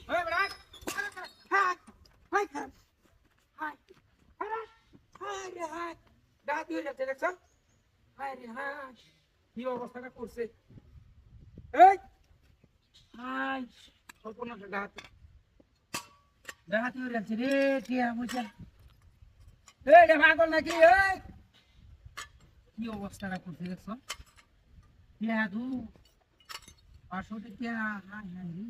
ওই বড়া high high high high high রে হাই ডাক দিয়ে যাচ্ছে দেখছো হাই রে হাই কি অবস্থাটা করছে এই হাই কল্পনা ডাক ডাহাতি হয়ে যাচ্ছে রে টিয়া বুঝা এই রে পাগল নাকি এই কি অবস্থাটা করছে দেখছো টিয়া দু 500 টাকা হাই হাই রে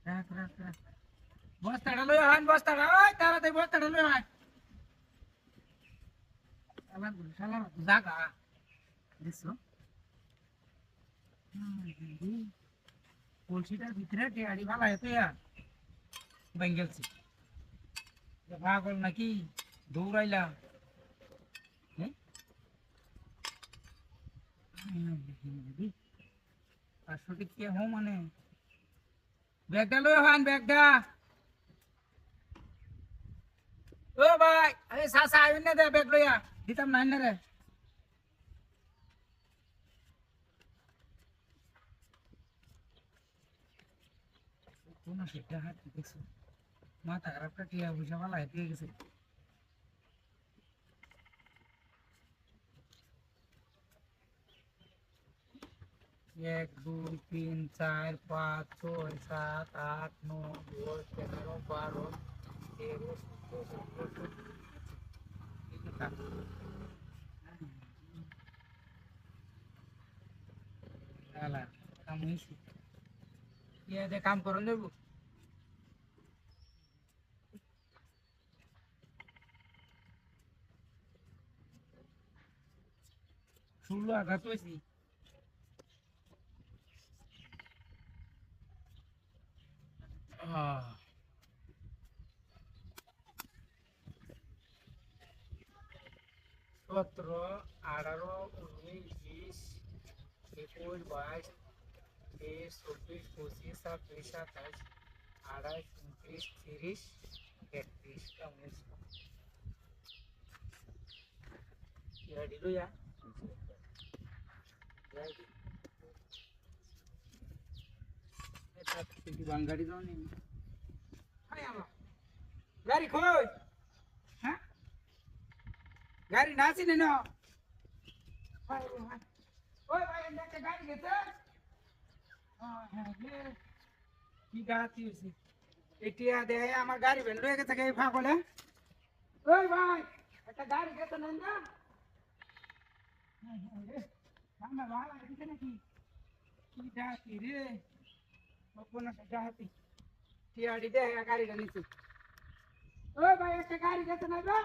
রাখ রাখ রাখ বস্তাটা লই আন বস্তাটা ওই তাড়াতাড়ি বস্তাটা লই আন শালা শালা জাগা দেখছো কলসিটার ভিতরে টিয়াড়ি ভালো হতো বেঙ্গেলছি পাগল নাকি দৌড়াইলাম আর সঠিক কে হো মানে ব্যাগটা লই হান ব্যাগটা ও ভাই আরে সাসা আইন না দে ব্যাগ লইয়া দিতাম না রে কোন সেটা হাত দেখছো মাথা খারাপটা টিয়া বুঝা ভালো হয়ে গেছে 1 2 3 4 5 6 7 8 9 10 11 12 13 14 আলা কাম হইছে ইয়ে দে কাম করন দেব শুনলো আঘাত হইছি 17 18 19 20 21 22 23 24 25 26 27 28 29 30 31 কাম হইছে ইয়া দিলো ya এটা কি বাঙ্গাড়ি দাও নি হাই আমা গাড়ি কই হ্যাঁ গাড়ি নাচি নে না হাই হাই ওই ভাই একটা গাড়ি গেছে হ্যাঁ হ্যাঁ কি গাড়ি হইছে এটিয়া দে আমার গাড়ি বেন লয়ে গেছে এই ফাঁকলে ওই ভাই একটা গাড়ি গেছে না না সামনে ভাড়া দিছে নাকি কি ডাকি রে কোন ডাকি টিয়াড়ি দে গাড়ি গাড়ি ওই ভাই একটা গাড়ি গেছে না গো